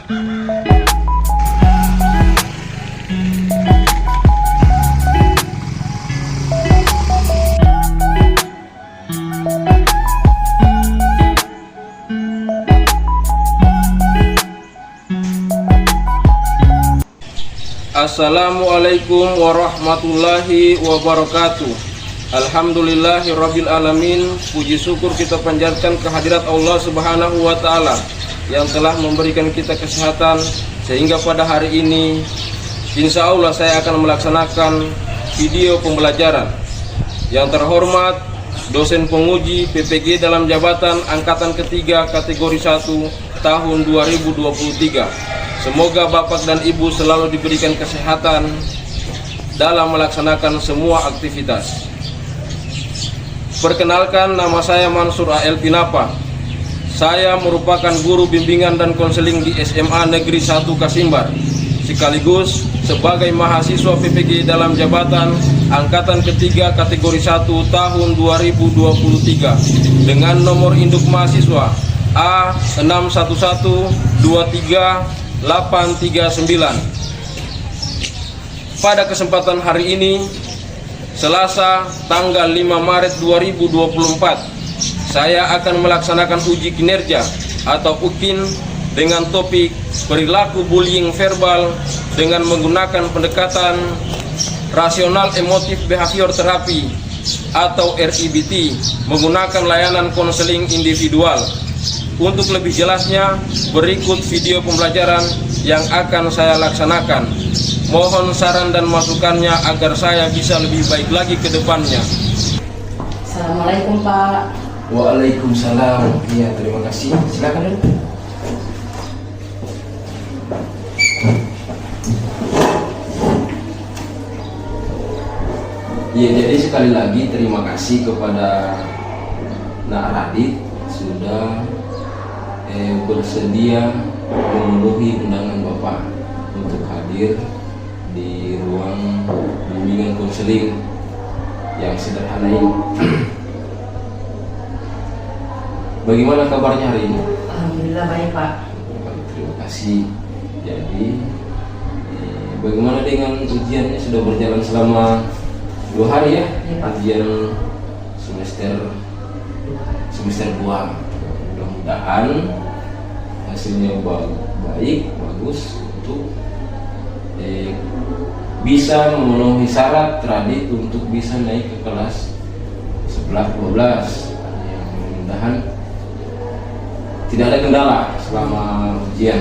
Assalamualaikum warahmatullahi wabarakatuh. Alhamdulillahirabbil alamin. Puji syukur kita panjatkan kehadirat Allah Subhanahu wa taala yang telah memberikan kita kesehatan sehingga pada hari ini insya Allah saya akan melaksanakan video pembelajaran. Yang terhormat dosen penguji PPG dalam jabatan angkatan ketiga kategori 1 tahun 2023. Semoga Bapak dan Ibu selalu diberikan kesehatan dalam melaksanakan semua aktivitas. Perkenalkan, nama saya Mansur A.L. Pinapa. Saya merupakan guru bimbingan dan konseling di SMA Negeri 1 Kasimbar, sekaligus sebagai mahasiswa PPG dalam jabatan angkatan ketiga kategori 1 tahun 2023 dengan nomor induk mahasiswa A61123 839. Pada kesempatan hari ini, Selasa tanggal 5 Maret 2024, saya akan melaksanakan uji kinerja atau UKIN dengan topik perilaku bullying verbal dengan menggunakan pendekatan rasional emotif behavior therapy atau REBT menggunakan layanan konseling individual. Untuk lebih jelasnya, berikut video pembelajaran yang akan saya laksanakan. Mohon saran dan masukannya agar saya bisa lebih baik lagi ke depannya. Assalamualaikum Pak. Waalaikumsalam. Iya, terima kasih. Silakan. Ya, jadi sekali lagi terima kasih kepada Nak Radit sudah bersedia memenuhi undangan Bapak untuk hadir di ruang bimbingan konseling yang sederhana ini. Bagaimana kabarnya hari ini? Alhamdulillah baik Pak. Terima kasih. Jadi bagaimana dengan ujiannya? Sudah berjalan selama 2 hari ya? Iya, Pak. Ujian semester 2. Mudah-mudahan hasilnya baik, bagus untuk bisa memenuhi syarat Radit untuk bisa naik ke kelas 11-12. Mudah-mudahan tidak ada kendala selama ujian.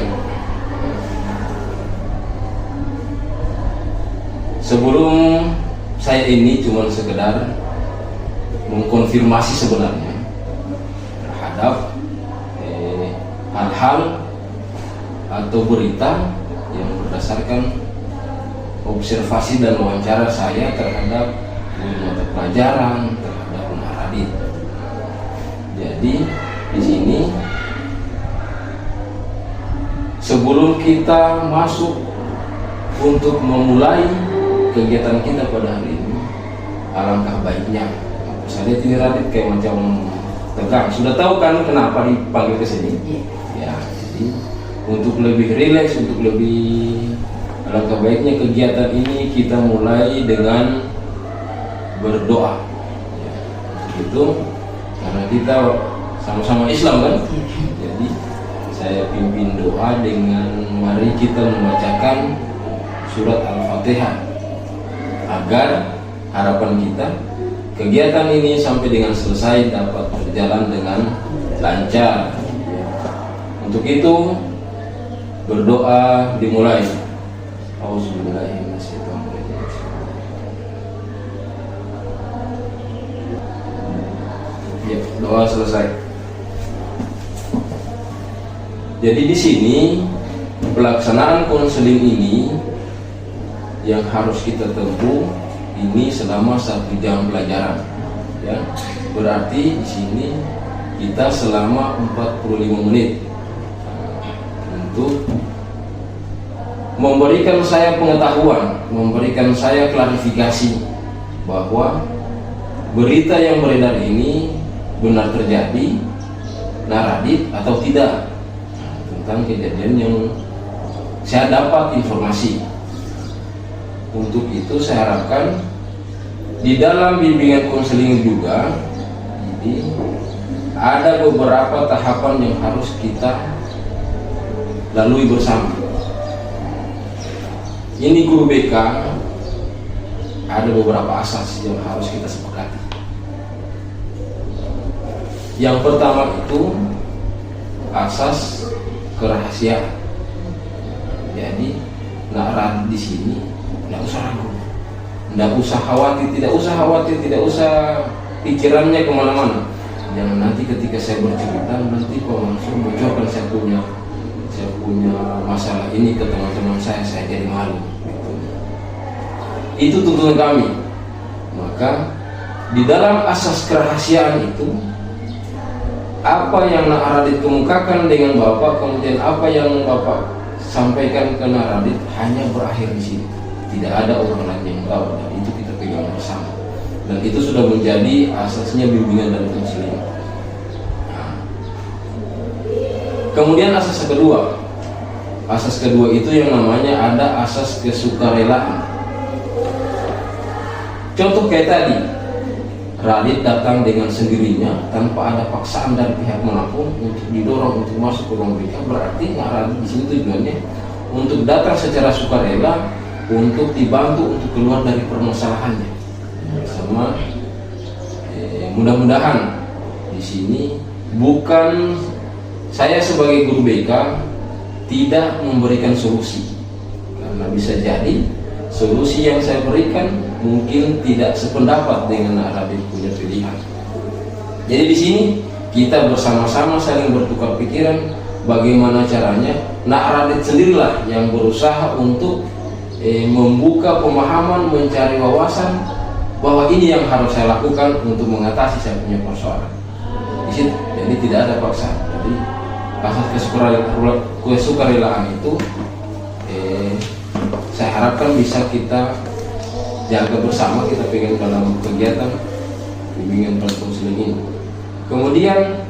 Sebelum saya ini cuma sekedar mengkonfirmasi sebenarnya terhadap hal-hal atau berita yang berdasarkan observasi dan wawancara saya terhadap guru mata pelajaran, terhadap Nak Radit. Jadi di sini sebelum kita masuk untuk memulai kegiatan kita pada hari ini, alangkah baiknya. Saya lihat ini Radit kayak macam tegang. Sudah tahu kan kenapa dipanggil ke sini? Ya, jadi untuk lebih rileks, untuk lebih alangkah baiknya kegiatan ini kita mulai dengan berdoa. Ya, itu karena kita sama-sama Islam kan? Jadi saya pimpin doa dengan mari kita membacakan surat Al-Fatihah agar harapan kita kegiatan ini sampai dengan selesai dapat berjalan dengan lancar. Untuk itu berdoa dimulai. Auzubillahiminasyaitonirrajim. Ya, doa selesai. Jadi di sini pelaksanaan konseling ini yang harus kita tempuh ini selama 1 jam pelajaran. Ya, berarti di sini kita selama 45 menit untuk memberikan saya pengetahuan, memberikan saya klarifikasi bahwa berita yang beredar ini benar terjadi, Nak Radit atau tidak, tentang kejadian yang saya dapat informasi. Untuk itu saya harapkan di dalam bimbingan konseling juga, jadi ada beberapa tahapan yang harus kita lalui bersama. Ini guru BK, ada beberapa asas yang harus kita sepakati. Yang pertama itu asas kerahasiaan. Jadi nak di sini tidak usah ragu, tidak usah khawatir, tidak usah pikirannya kemana-mana. Jangan nanti ketika saya bercerita nanti kok langsung bocorkan saya punya masalah ini ke teman-teman saya jadi malu. Itu tuntutan kami. Maka di dalam asas kerahasiaan itu, apa yang Nak Radit kemukakan dengan Bapak, kemudian apa yang Bapak sampaikan ke Nak Radit hanya berakhir di sini. Tidak ada orang lain yang tahu, dan itu kita pegang bersama. Dan itu sudah menjadi asasnya bimbingan dan konseling. Nah, kemudian asas kedua itu yang namanya ada asas kesukarelaan. Contoh kayak tadi, Radit datang dengan sendirinya tanpa ada paksaan dari pihak manapun untuk didorong untuk masuk ke ruang BK. Berarti Radit di sini tujuannya untuk datang secara sukarela, untuk dibantu untuk keluar dari permasalahannya. Sama mudah-mudahan di sini bukan saya sebagai guru BK tidak memberikan solusi, karena bisa jadi solusi yang saya berikan mungkin tidak sependapat dengan Nak Radit punya pilihan. Jadi di sini kita bersama-sama saling bertukar pikiran bagaimana caranya. Nak Radit sendirilah yang berusaha untuk membuka pemahaman, mencari wawasan bahwa ini yang harus saya lakukan untuk mengatasi saya punya persoalan. Di situ, jadi tidak ada paksaan. Jadi asas kesukarelaan itu saya harapkan bisa kita jaga bersama, kita pegang dalam kegiatan bimbingan dan konseling ini. Kemudian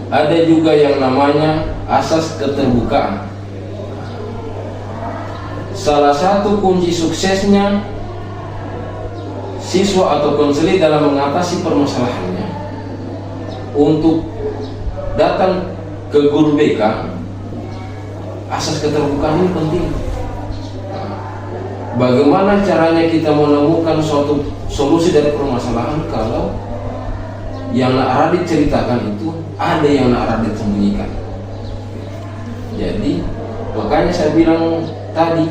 ada juga yang namanya asas keterbukaan. Salah satu kunci suksesnya siswa atau konselor dalam mengatasi permasalahannya untuk datang ke guru BK, asas keterbukaan ini penting. Bagaimana caranya kita menemukan suatu solusi dari permasalahan kalau yang Nak Radit ceritakan itu ada yang Nak Radit sembunyikan. Jadi makanya saya bilang tadi,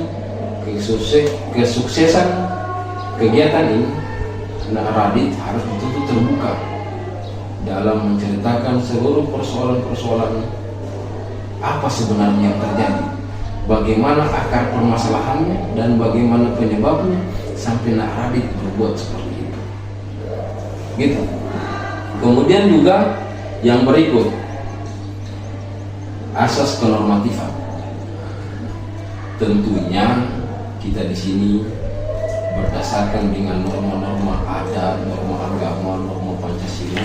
kesuksesan kegiatan ini Nak Radit harus betul-betul terbuka dalam menceritakan seluruh persoalan-persoalan apa sebenarnya yang terjadi, bagaimana akar permasalahannya dan bagaimana penyebabnya sampai Nak Radit berbuat seperti itu. Gitu. Kemudian juga yang berikut, asas kenormatifan. Tentunya kita di sini berdasarkan dengan norma-norma adat, norma agama, norma Pancasila.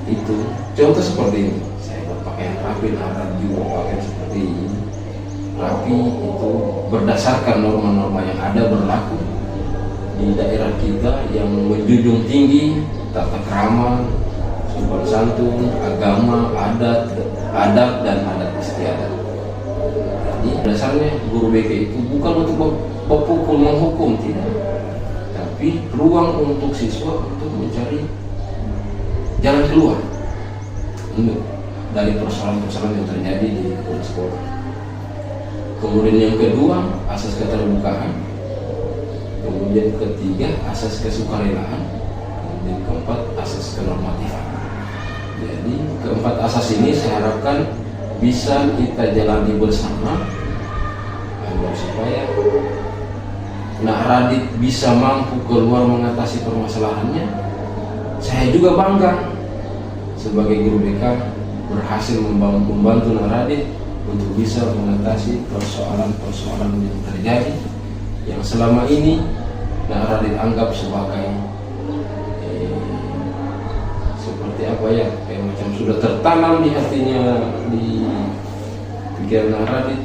Itu contoh seperti ini. Saya berpakaian rapi, Radit juga pakaian seperti ini. Rapi itu berdasarkan norma-norma yang ada berlaku di daerah kita yang menjunjung tinggi tata krama, sopan santun, agama, adat dan adat istiadat. Jadi dasarnya guru BK itu bukan untuk berpukul menghukum, tidak, tapi ruang untuk siswa untuk mencari jalan keluar dari persoalan-persoalan yang terjadi di sekolah. Kemudian yang kedua, asas keterbukaan. Kemudian ketiga, asas kesukarelaan. Kemudian keempat, asas kenormatifan. Jadi keempat asas ini saya harapkan bisa kita jalani bersama agar supaya Nak Radit bisa mampu keluar mengatasi permasalahannya. Saya juga bangga sebagai guru BK berhasil membantu Nak Radit untuk bisa mengatasi persoalan-persoalan yang terjadi yang selama ini Nak Radit anggap sebagai seperti apa ya, kayak macam sudah tertanam di hatinya, di pikiran Nak Radit.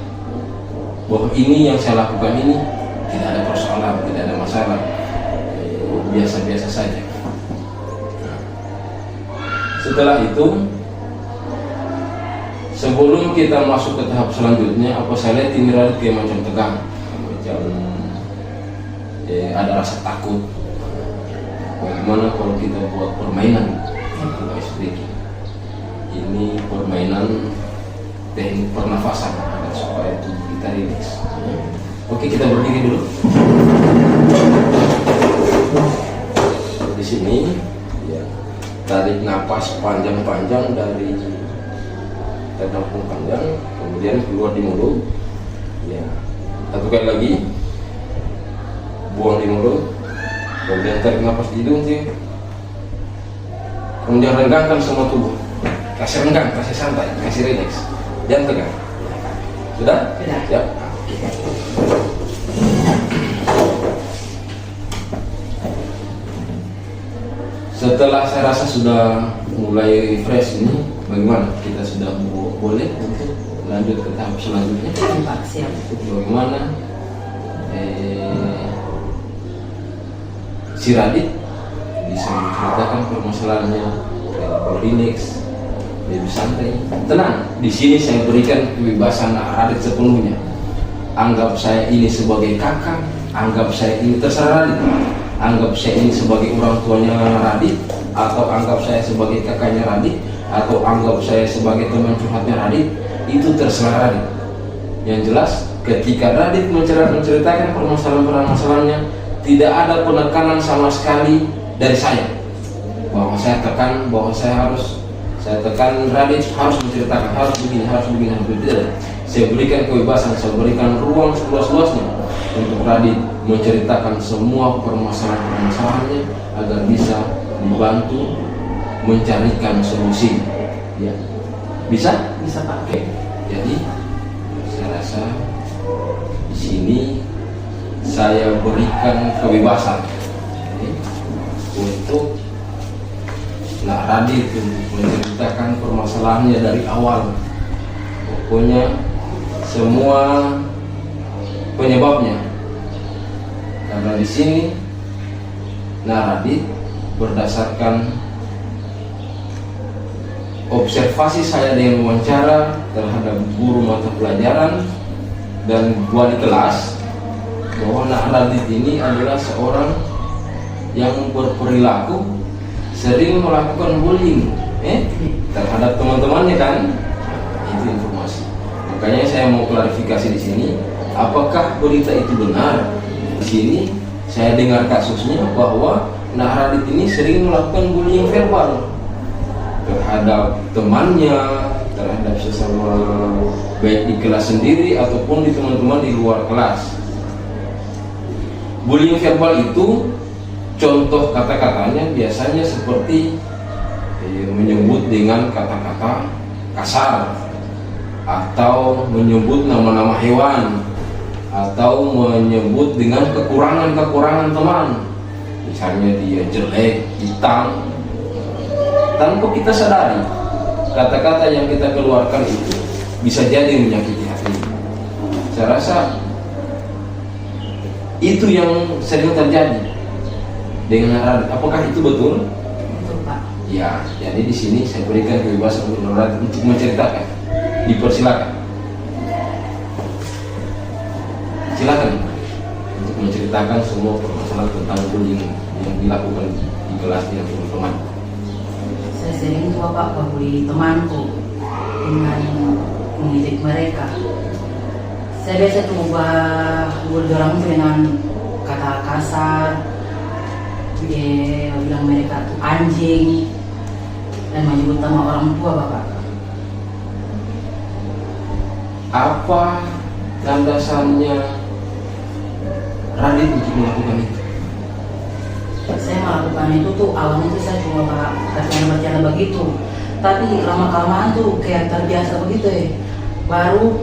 bahwa ini yang saya lakukan ini tidak ada persoalan, tidak ada masalah, biasa-biasa saja. Setelah itu, sebelum kita masuk ke tahap selanjutnya, apa saya lihat ini Radit kayak macam tegang, macam ada rasa takut. Bagaimana kalau kita buat permainan? Guys, ini permainan teknik pernafasan supaya tubuh kita rileks. Oke, kita berdiri dulu. Di sini, ya, tarik napas panjang-panjang dari tampung panjang, kemudian keluar di mulut. Ya, satu kali lagi, buang di mulut, kemudian tarik napas di hidung sih. Kemudian renggangkan semua tubuh, kasih renggang, kasih santai, kasih rileks, jangan tegang. Sudah? Sudah. Ya. Setelah saya rasa sudah mulai fresh ini, bagaimana? Kita sudah boleh untuk lanjut ke tahap selanjutnya. Pak, siap. Bagaimana si Radit bisa menceritakan permasalahannya, rileks, lebih santai, tenang. Di sini saya berikan kebebasan Radit sepenuhnya. Anggap saya ini sebagai kakak, anggap saya ini terserah Radit. Anggap saya ini sebagai orang tuanya Radit, atau anggap saya sebagai kakaknya Radit, atau anggap saya sebagai teman curhatnya Radit, itu terserah Radit. Yang jelas, ketika Radit menceritakan permasalahan-permasalahannya, tidak ada penekanan sama sekali dari saya bahwa saya tekan, bahwa saya tekan Radit harus menceritakan, harus begini, harus tidak. Saya berikan kebebasan, saya berikan ruang seluas-luasnya untuk Radit menceritakan semua permasalahan-permasalahannya agar bisa membantu mencarikan solusi. Ya, bisa? Bisa Pak. Oke. Jadi saya rasa di sini saya berikan kebebasan untuk Radit menceritakan permasalahannya dari awal. Pokoknya semua penyebabnya. Karena di sini Radit berdasarkan observasi saya dengan wawancara terhadap guru mata pelajaran dan wali kelas, bahwa Radit ini adalah seorang yang berperilaku sering melakukan bullying terhadap teman-temannya kan. Itu informasi. Makanya saya mau klarifikasi di sini, apakah berita itu benar? Di sini saya dengar kasusnya bahwa Radit ini sering melakukan bullying verbal terhadap temannya, terhadap sesama, baik di kelas sendiri ataupun di teman-teman di luar kelas. Bullying verbal itu contoh kata-katanya biasanya seperti menyebut dengan kata-kata kasar, atau menyebut nama-nama hewan, atau menyebut dengan kekurangan-kekurangan teman. Misalnya dia jelek, hitam, tanpa kita sadari kata-kata yang kita keluarkan itu bisa jadi menyakiti hati. Saya rasa itu yang sering terjadi dengan Radit. Apakah itu betul? Betul Pak. Ya, jadi di sini saya berikan kebebasan untuk Radit untuk menceritakan. Dipersilakan. Silakan untuk menceritakan semua permasalahan tentang bullying yang dilakukan di kelas dengan teman-teman. Saya sering Pak membuli temanku dengan mengejek mereka. Saya biasa tuh bully orang dengan kata kasar. Dia bilang mereka tuh anjing dan menyebut nama orang tua Bapak. Apa landasannya Radit untuk melakukan itu? Saya melakukan itu tuh awalnya tuh saya cuma bercanda begitu, tapi lama-kelamaan tuh kayak terbiasa begitu ya. Baru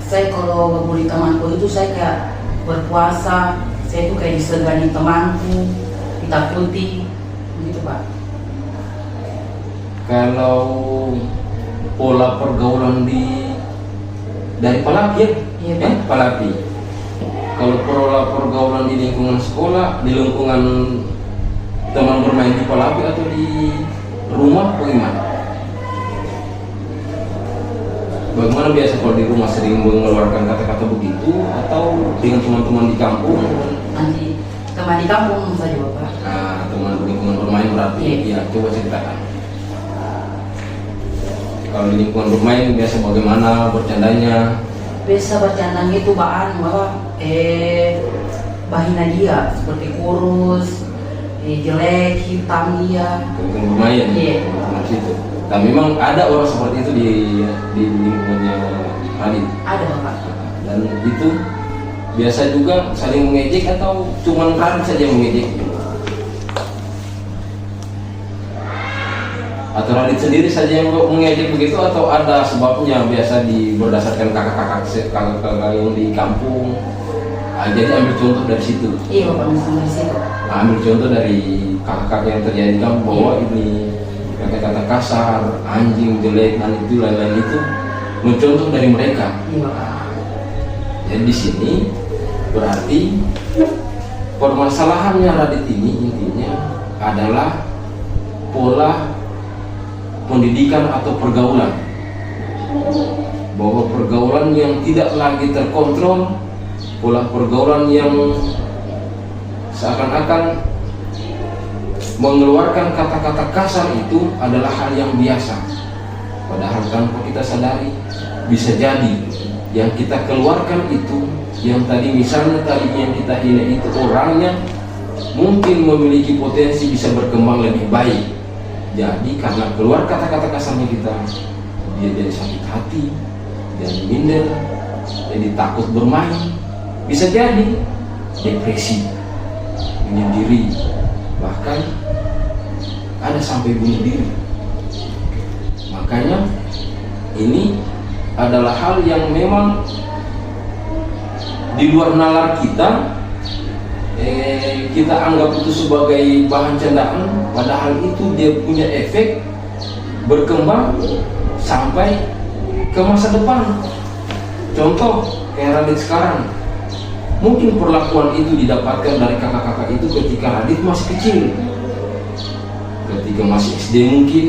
saya kalau membuli temanku itu saya kayak berpuasa, saya tuh kayak disegani temanku, ditakuti, gitu Pak. Kalau pola pergaulan dari pelaki ya? Iya Iya, Pak. Pak Lapi, kalau pola pergaulan di lingkungan sekolah, di lingkungan teman bermain di Pak Lapi atau di rumah, bagaimana? Bagaimana biasa kalau di rumah sering mengeluarkan kata-kata begitu atau dengan teman-teman di kampung? Nanti teman di kampung saja Bapak. Nah, teman lingkungan bermain berarti ya coba ceritakan. Kalau di lingkungan bermain biasa bagaimana bercandanya? Biasa bercanda gitu Bapak, bahina dia seperti kurus, jelek, hitam dia. Lingkungan bermain, Iya. teman situ. Dan memang ada orang seperti itu di lingkungannya Radit. Ada Bapak. Dan itu biasa juga saling mengejek atau cuma Radit saja yang mengejek? Atau Radit sendiri saja yang mengejek begitu atau ada sebabnya biasa berdasarkan kakak-kakak yang di kampung? Nah, jadi ambil contoh dari situ. Iya Bapak, misalnya dari situ. Nah, ambil contoh dari kakak-kakak yang terjadi di kampung bahwa ini kata-kata kasar, anjing, jelek, dan itu lain-lain itu mencontoh dari mereka. Iya Bapak. Jadi di sini berarti permasalahannya Radit ini intinya adalah pola pendidikan atau pergaulan, bahwa pergaulan yang tidak lagi terkontrol, pola pergaulan yang seakan-akan mengeluarkan kata-kata kasar itu adalah hal yang biasa. Padahal tanpa kita sadari, bisa jadi yang kita keluarkan itu, yang tadi misalnya tadi yang kita hina itu orangnya mungkin memiliki potensi bisa berkembang lebih baik. Jadi karena keluar kata-kata kasarnya kita, dia jadi sakit hati, jadi minder, jadi takut bermain, bisa jadi depresi, bunuh diri, bahkan ada sampai bunuh diri. Makanya ini adalah hal yang memang di luar nalar kita, kita anggap itu sebagai bahan candaan, padahal itu dia punya efek berkembang sampai ke masa depan. Contoh kayak Radit sekarang, mungkin perlakuan itu didapatkan dari kakak-kakak itu ketika Radit masih kecil, ketika masih SD mungkin,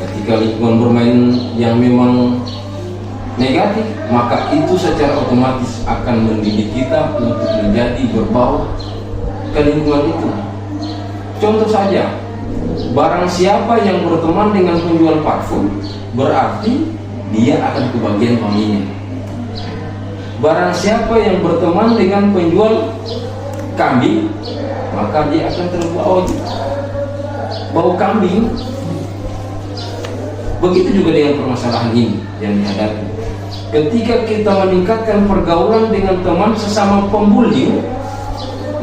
ketika lingkungan bermain yang memang negatif, maka itu secara otomatis akan mendidik kita untuk menjadi berbau ke lingkungan itu. Contoh saja, barang siapa yang berteman dengan penjual parfum, berarti dia akan kebagian wanginya. Barang siapa yang berteman dengan penjual kambing, maka dia akan terbawa bau kambing. Begitu juga dengan permasalahan ini yang dihadapi. Ketika kita meningkatkan pergaulan dengan teman sesama pembuli,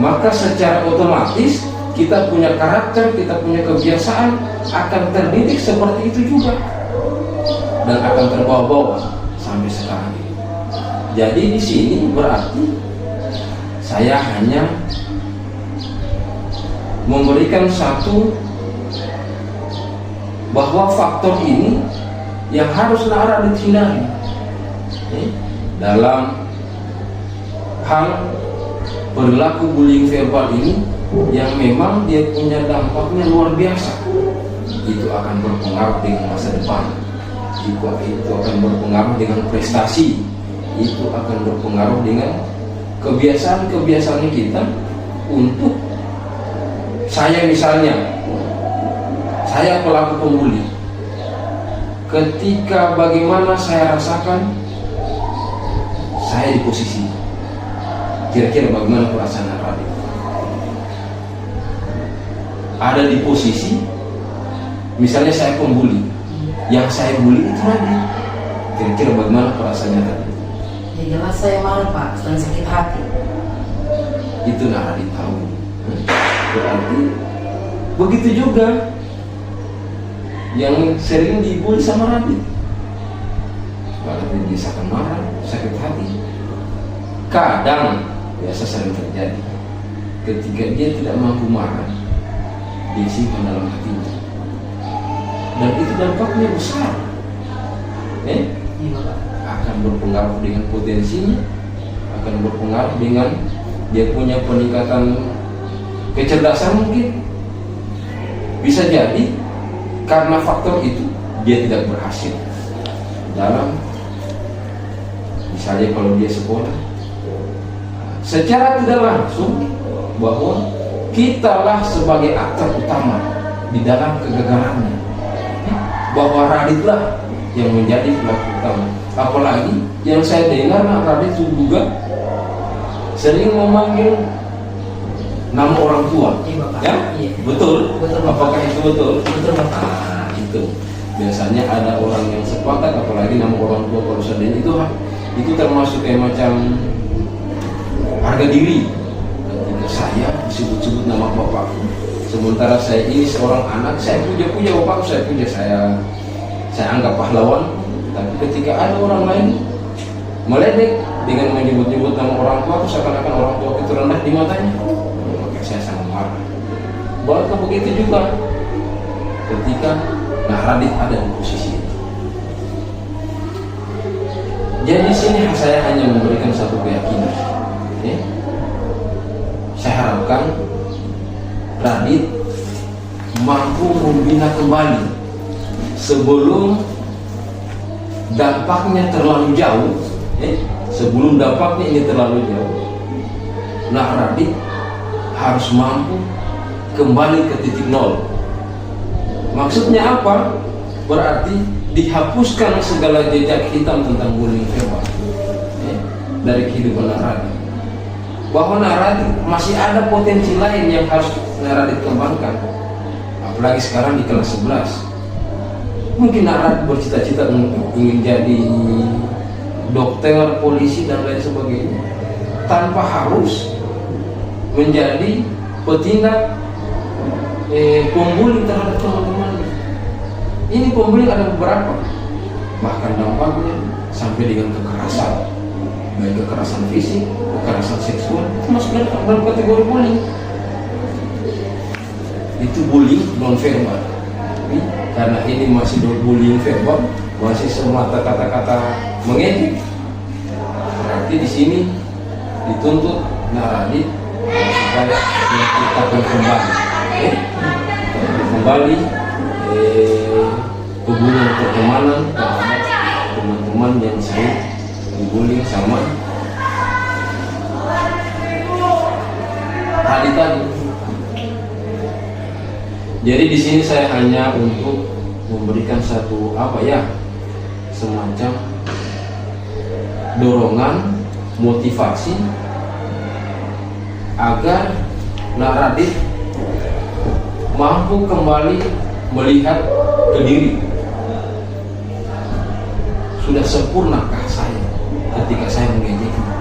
maka secara otomatis kita punya karakter, kita punya kebiasaan akan terdidik seperti itu juga, dan akan terbawa-bawa sampai sekarang ini. Jadi di sini berarti saya hanya memberikan satu, bahwa faktor ini yang harus Radit hindari dalam hal perilaku bullying verbal ini, yang memang dia punya dampaknya luar biasa. Itu akan berpengaruh dengan masa depan, itu akan berpengaruh dengan prestasi, itu akan berpengaruh dengan kebiasaan-kebiasaan kita. Untuk saya misalnya, saya pelaku pembuli, ketika bagaimana saya rasakan saya di posisi, kira-kira bagaimana perasaan Radit? Ada di posisi, misalnya saya pembuli, yang saya bully itu Radit, kira-kira bagaimana perasaannya tadi? Ya jelas saya marah Pak, dan sakit hati. Itu Radit tahu. Berarti begitu juga yang sering dibully sama Radit, berarti dia akan marah, sakit hati. Kadang biasa sering terjadi ketika dia tidak mampu marah, dia simpan dalam hatinya, dan itu dampaknya besar, Iya Bapak. akan berpengaruh dengan potensinya, akan berpengaruh dengan dia punya peningkatan kecerdasan mungkin. Bisa jadi karena faktor itu dia tidak berhasil dalam, misalnya kalau dia sekolah, secara tidak langsung bahwa kitalah sebagai aktor utama di dalam kegagalannya, bahwa Raditlah yang menjadi pelaku utama. Apalagi yang saya dengar Radit itu juga sering memanggil nama orang tua. Iya, Bapak. Ya, Iya. betul. Betul, Bapak. Apakah itu betul? Betul, Bapak. Itu biasanya ada orang yang sepakat, apalagi nama orang tua kalau sedang itu termasuk kayak macam harga diri. Ketika saya disebut-sebut nama bapakku, sementara saya ini seorang anak, saya puja bapakku, saya puja, saya anggap pahlawan. Tapi ketika ada orang lain meledek dengan menyebut-nyebut nama orang tua, seakan-akan orang tua itu rendah di matanya, maka saya sangat marah. Bahkan begitu juga ketika Radit ada di posisi itu. Jadi di sini saya hanya memberikan satu keyakinan. Ya. Saya harapkan Radit mampu membina kembali sebelum dampaknya terlalu jauh. Sebelum dampaknya ini terlalu jauh, Radit harus mampu kembali ke titik nol. Maksudnya apa? Berarti dihapuskan segala jejak hitam tentang bullying verbal dari kehidupan Radit. Bahwa Radit masih ada potensi lain yang harus Radit kembangkan. Apalagi sekarang di kelas 11. Mungkin Radit bercita-cita ingin jadi dokter, polisi dan lain sebagainya, tanpa harus menjadi petindak pembuli terhadap teman-teman. Ini pembuli ada beberapa, bahkan dampaknya sampai dengan kekerasan, baik kekerasan fisik, kekerasan seksual, itu masuk dalam kategori bullying. Itu bullying non verbal. Karena ini masih bullying verbal, masih semata kata-kata mengejek, berarti di sini dituntut Radit supaya menciptakan kembali hubungan pertemanan terhadap teman-teman yang sering dibullying sama Radit tadi. Jadi di sini saya hanya untuk memberikan satu semacam dorongan, motivasi agar Radit mampu kembali melihat ke diri. Sudah sempurnakah saya ketika saya mengejeknya?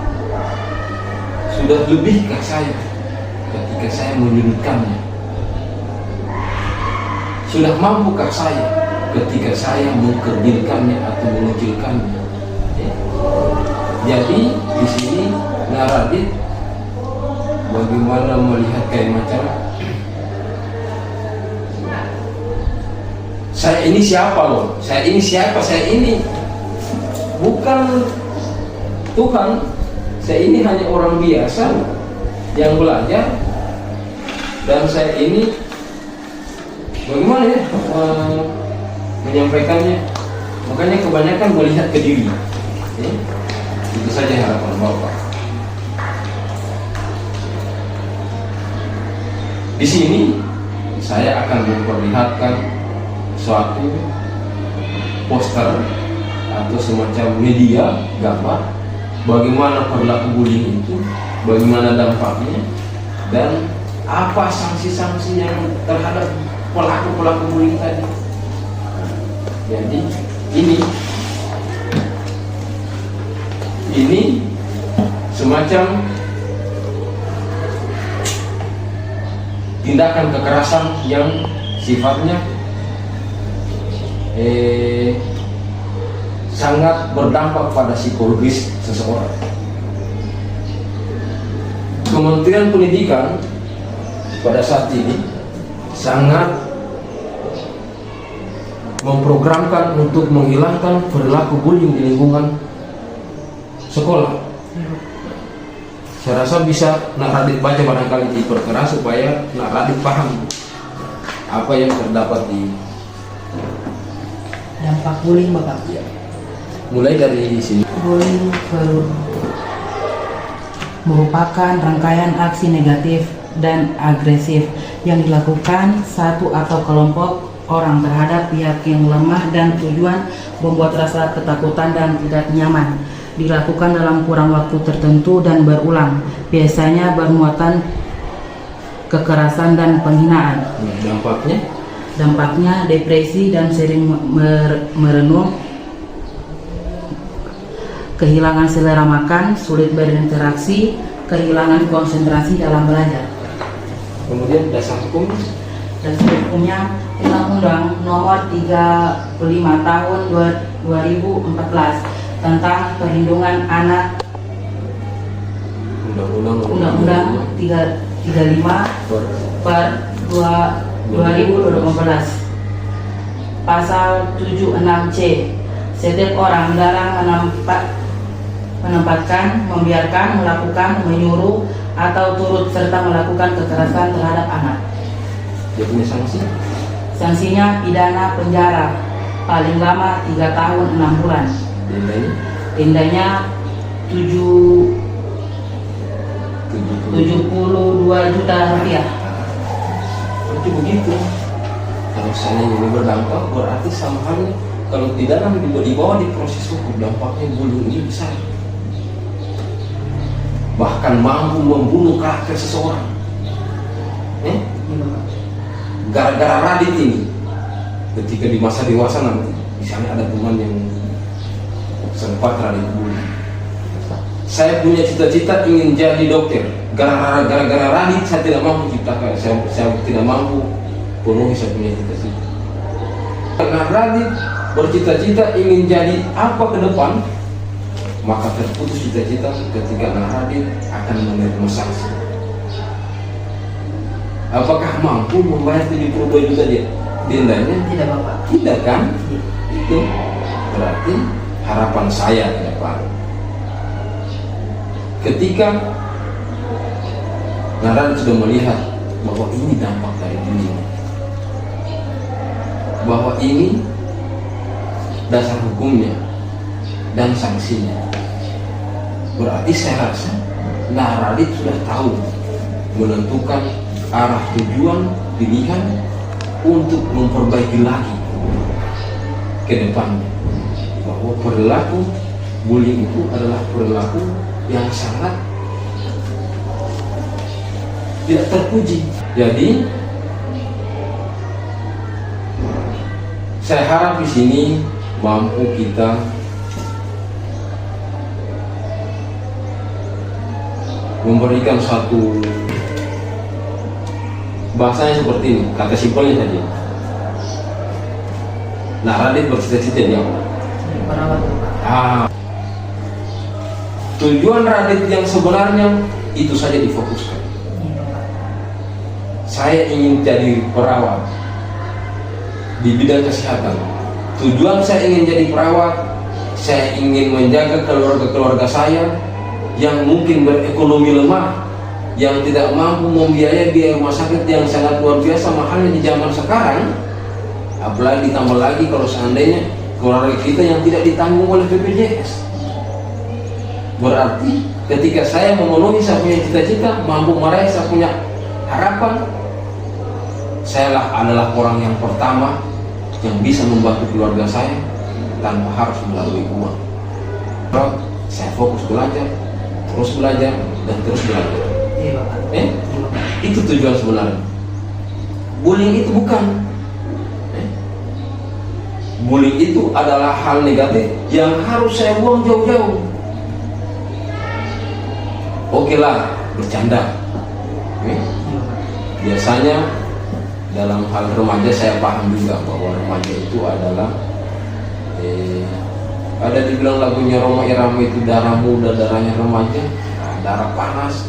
Sudah lebihkah saya ketika saya menyudutkannya? Sudah mampukah saya ketika saya mengkerdilkannya atau mengecilkannya? Jadi di sini Radit bagaimana melihat kayak macam saya ini siapa loh? Saya ini siapa? Saya ini bukan Tuhan. Saya ini hanya orang biasa yang belajar, dan saya ini bagaimana ya menyampaikannya? Makanya kebanyakan melihat ke diri. Itu saja harapan Bapak. Di sini saya akan memperlihatkan suatu poster atau semacam media gambar bagaimana perilaku bullying itu, bagaimana dampaknya, dan apa sanksi-sanksi yang terhadap pelaku-pelaku bullying tadi. Jadi ini semacam tindakan kekerasan yang sifatnya sangat berdampak pada psikologis seseorang. Kementerian Pendidikan pada saat ini sangat memprogramkan untuk menghilangkan perilaku bullying di lingkungan sekolah. Saya rasa bisa Nak Radit baca barangkali diperkeras supaya Nak Radit paham apa yang terdapat di Dampak bullying Bapak. ya. Mulai dari sini. Bullying merupakan rangkaian aksi negatif dan agresif yang dilakukan satu atau kelompok orang terhadap pihak yang lemah dan tujuan membuat rasa ketakutan dan tidak nyaman. Dilakukan dalam kurang waktu tertentu dan berulang, biasanya bermuatan kekerasan dan penghinaan. Dampaknya depresi dan sering merenung, kehilangan selera makan, sulit berinteraksi, kehilangan konsentrasi dalam belajar. Kemudian dasar hukum. Dasar hukumnya Undang-Undang Nomor 35 Tahun 2014 tentang Perlindungan Anak. Undang-Undang 35 per 2012 Pasal 76C. Setiap orang dilarang menempatkan, membiarkan, melakukan, menyuruh, atau turut serta melakukan kekerasan terhadap anak. Dia punya sanksi? Sanksinya pidana penjara paling lama 3 tahun 6 bulan. Dendanya 72 juta rupiah. Berarti begitu. Kalau misalnya ini berdampak, berarti sama halnya kalau tidak dibawa di proses hukum, dampaknya bullying ini besar. Bahkan mampu membunuh karakter seseorang. Gara-gara Radit ini, ketika di masa dewasa nanti, misalnya ada teman yang sempat Radit bully. Saya punya cita-cita ingin jadi dokter. Gara-gara Radit saya tidak mampu ciptakan, saya tidak mampu penuhi saya punya cita-cita. Karena Radit bercita-cita ingin jadi apa ke depan, maka terputus cita-cita ketika Radit akan menerima sanksi. Apakah mampu membayar 72 juta dia dendanya? Tidak Bapak. Tidak kan? Itu berarti harapan saya ke depan. Ketika Radit sudah melihat bahwa ini dampak dari bullying, bahwa ini dasar hukumnya dan sanksinya, berarti saya rasa Radit sudah tahu menentukan arah tujuan pilihan untuk memperbaiki lagi ke depannya, bahwa perilaku bullying itu adalah perilaku yang sangat tidak terpuji. Jadi saya harap di sini mampu kita memberikan satu bahasanya seperti ini, kata simpelnya saja. Radit bercita-cita dia Perawat. Tujuan Radit yang sebenarnya itu saja difokuskan. Saya ingin jadi perawat di bidang kesehatan. Tujuan saya ingin jadi perawat, saya ingin menjaga keluarga-keluarga saya yang mungkin berekonomi lemah, yang tidak mampu membiayai biaya rumah sakit yang sangat luar biasa mahalnya di zaman sekarang. Apalagi ditambah lagi kalau seandainya keluarga kita yang tidak ditanggung oleh BPJS. Berarti ketika saya memenuhi saya punya cita-cita, mampu meraih saya punya harapan, saya adalah orang yang pertama yang bisa membantu keluarga saya tanpa harus melalui uang. Saya fokus belajar, terus belajar, dan terus belajar. Iya Bapak. Itu tujuan sebenarnya. Bullying itu bukan. Bullying itu adalah hal negatif yang harus saya buang jauh-jauh. Oke lah, bercanda. Biasanya dalam hal remaja saya paham juga bahwa remaja itu adalah ada dibilang lagunya Roma Irama itu darah muda, darahnya remaja, darah panas.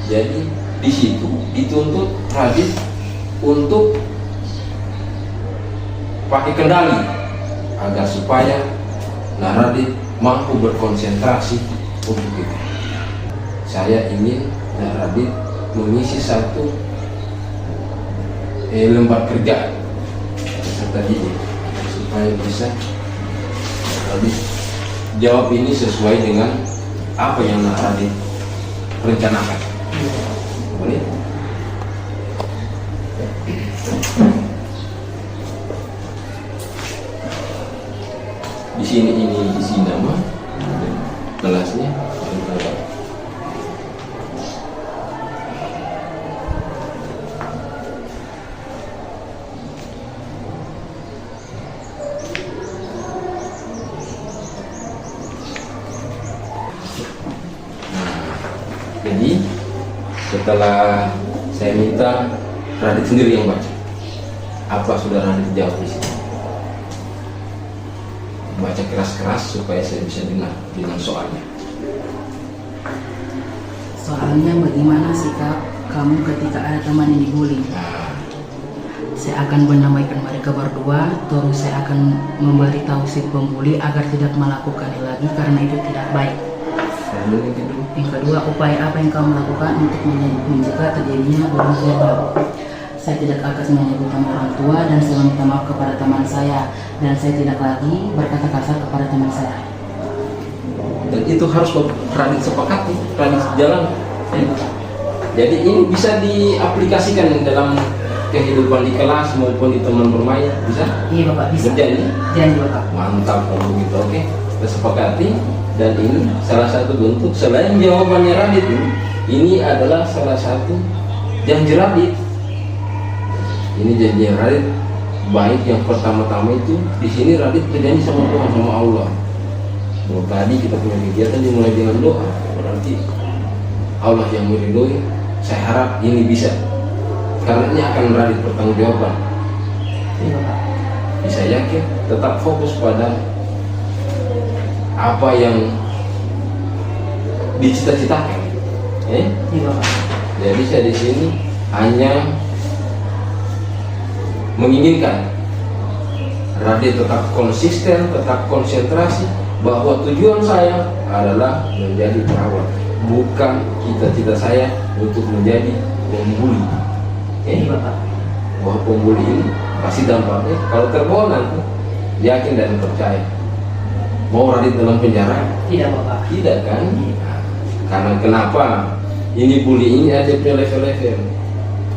Jadi di situ dituntut Radit untuk pakai kendali agar supaya Radit mampu berkonsentrasi untuk itu. Saya ingin Radit mengisi satu lembar kerja serta ini supaya bisa Radit jawab ini sesuai dengan apa yang Radit rencanakan. Boleh? Di sini isi nama kelasnya. Jadi setelah saya minta Radit sendiri yang baca, apa sudah Radit jawab di sini? Baca keras-keras supaya saya bisa dengar dengan soalnya. Soalnya bagaimana sikap kamu ketika ada teman yang dibully? Saya akan menamaikan mereka berdua, terus saya akan memberitahu si pembuli agar tidak melakukan lagi karena itu tidak baik. Yang kedua, upaya apa yang kamu lakukan untuk mencegah terjadinya bullying verbal? Saya tidak akan menyebut nama orang tua dan saya meminta maaf kepada teman saya, dan saya tidak lagi berkata kasar kepada teman saya. Dan itu harus Radit sepakati, Radit jalan. Jadi ini bisa diaplikasikan dalam kehidupan di kelas maupun di teman bermain, bisa? Iya Bapak, bisa. Berjanji? Janji Bapak. Mantap kalau begitu, oke. Kita sepakati, dan ini salah satu bentuk selain jawabannya Radit ini adalah salah satu janji Radit. Ini janji Radit baik. Yang pertama-tama itu di sini Radit berjanji sama Tuhan, sama Allah. Bahwa tadi kita punya kegiatan dimulai dengan doa, berarti Allah yang meridhoi. Saya harap ini bisa, karena ini akan Radit pertanggungjawaban. Bisa yakin, tetap fokus pada apa yang dicita-citakan. Jadi saya di sini hanya menginginkan Radit tetap konsisten, tetap konsentrasi bahwa tujuan saya adalah menjadi perawat, bukan cita-cita saya untuk menjadi pembuli. Bahwa pembuli ini pasti dampaknya kalau terbawa nanti, yakin dan percaya. Mau Radit dalam penjara? Tidak Bapak. Tidak kan? Karena kenapa? Ini bully ini ada punya level-level.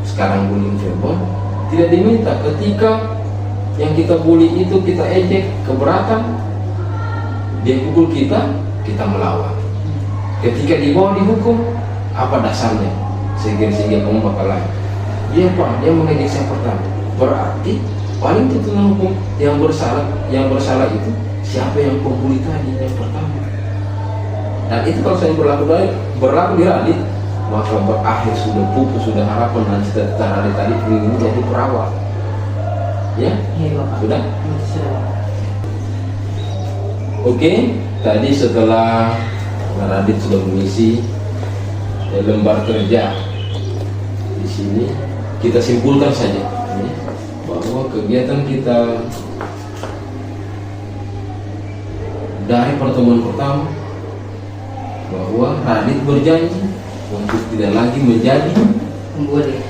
Sekarang bullying verbal tidak diminta. Ketika yang kita bully itu kita ejek keberatan, dia pukul kita, kita melawan. Ketika di bawah dihukum, apa dasarnya? Sehingga kamu bakal lain. Dia Pak, dia mengejek saya pertama. Berarti paling tuntutan hukum yang bersalah itu siapa yang pembuli tadi yang pertama. Dan itu kalau saya berlaku di Radit, maka berakhir sudah pupus, sudah harapan dan cita-cita Radit tadi ingin jadi perawat. Ya? Iya Bapak. Sudah? Sudah. Oke, tadi setelah Radit sudah mengisi lembar kerja di sini, kita simpulkan saja bahwa kegiatan kita dari pertemuan pertama bahwa Radit berjanji untuk tidak lagi menjadi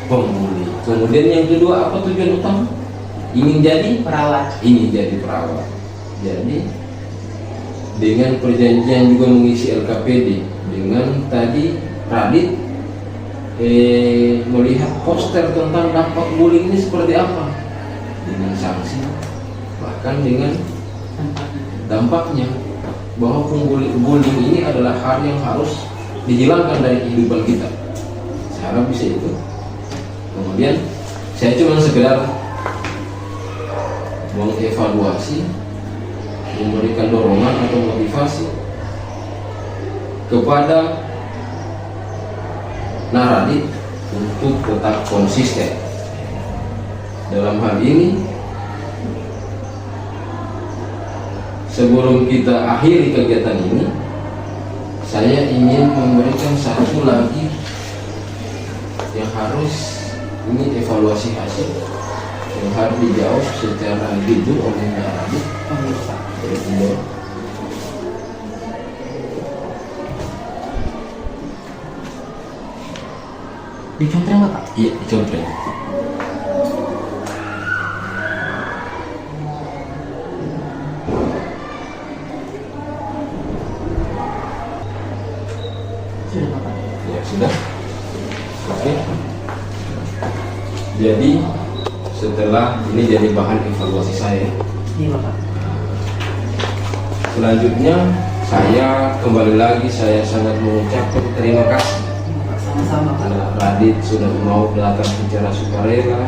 pembuli. Kemudian yang kedua, apa tujuan utama? Ingin jadi perawat. Jadi dengan perjanjian juga mengisi LKPD, dengan tadi Radit melihat poster tentang dampak bullying ini seperti apa, dengan sanksi, bahkan dengan dampaknya, bahwa bullying ini adalah hal yang harus dihilangkan dari kehidupan kita. Saya harap bisa itu. Kemudian saya cuma sekedar mengevaluasi, memberikan dorongan atau motivasi kepada Radit untuk tetap konsisten dalam hal ini. Sebelum kita akhiri kegiatan ini, saya ingin memberikan satu lagi yang harus ini evaluasi hasil yang harus dijawab secara jujur oleh Radit. Dicontreng Bapak? Iya, dicontreng. Sudah Bapak. Ya sudah. Oke. Jadi setelah ini jadi bahan evaluasi saya. Iya Bapak. Selanjutnya saya kembali lagi saya sangat mengucapkan terima kasih. Iya, Bapak. Sama-sama Pak. Nah, Radit sudah mau datang secara sukarela.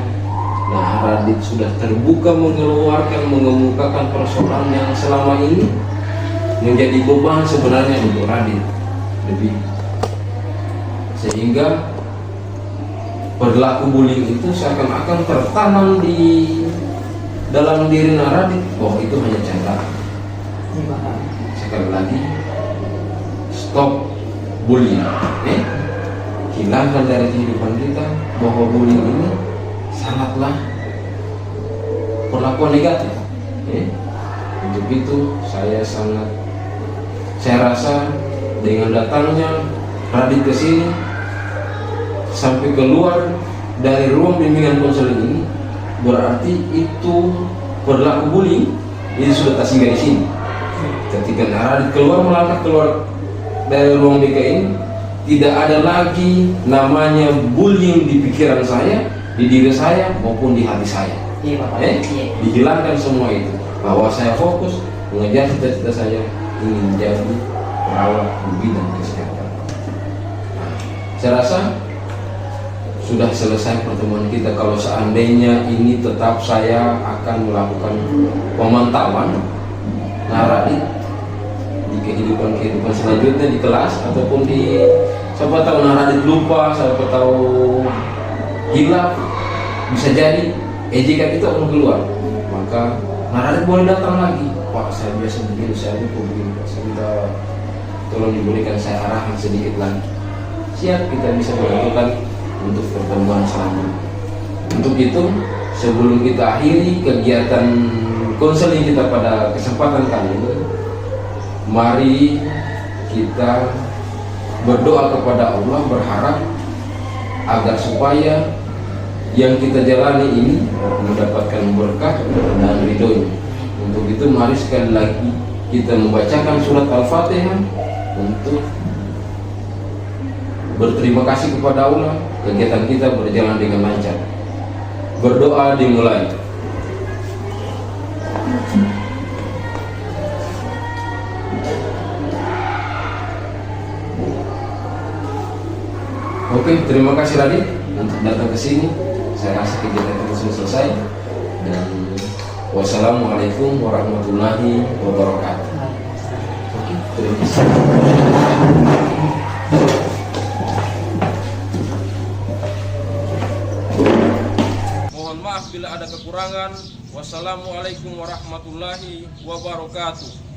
Nah, Radit sudah terbuka mengemukakan persoalan yang selama ini menjadi beban sebenarnya untuk Radit lebih, sehingga perilaku bullying itu seakan-akan tertanam di dalam diri Radit bahwa itu hanya canda. Iya Bapak. Sekali lagi, stop bullying. Hilangkan dari kehidupan kita bahwa bullying ini sangatlah perlakuan negatif. Untuk itu saya rasa dengan datangnya Radit ke sini sampai keluar dari ruang bimbingan konseling ini, berarti itu perilaku bullying itu sudah tak singgah di sini. Ketika Radit melangkah keluar dari ruang BK ini, tidak ada lagi namanya bullying di pikiran saya, di diri saya maupun di hati saya. Iya Bapak. Iya. Dihilangkan semua itu, bahwa saya fokus mengejar cita-cita saya ingin menjadi perawat di bidang kesehatan. Nah, saya rasa sudah selesai pertemuan kita. Kalau seandainya ini tetap saya akan melakukan pemantauan Radit di kehidupan selanjutnya di kelas ataupun di, siapa tahu Radit lupa, siapa tahu hilaf, bisa jadi ejekan itu akan keluar, maka Radit boleh datang lagi. Pak, saya biasa begini, saya lupa begini, saya minta tolong diberikan saya arahan sedikit lagi. Siap, kita bisa menentukan untuk pertemuan selanjutnya. Untuk itu, sebelum kita akhiri kegiatan konseling kita pada kesempatan kali ini, mari kita berdoa kepada Allah, berharap agar supaya yang kita jalani ini mendapatkan berkah dan ridhonya. Untuk itu mari sekali lagi kita membacakan surat Al-Fatihah untuk berterima kasih kepada Allah, kegiatan kita berjalan dengan lancar. Berdoa dimulai. Oke, terima kasih Radit untuk datang ke sini. Saya rasa kegiatan kita sudah selesai. Dan wassalamualaikum warahmatullahi wabarakatuh. Oke, terima kasih. Mohon maaf bila ada kekurangan. Wassalamualaikum warahmatullahi wabarakatuh.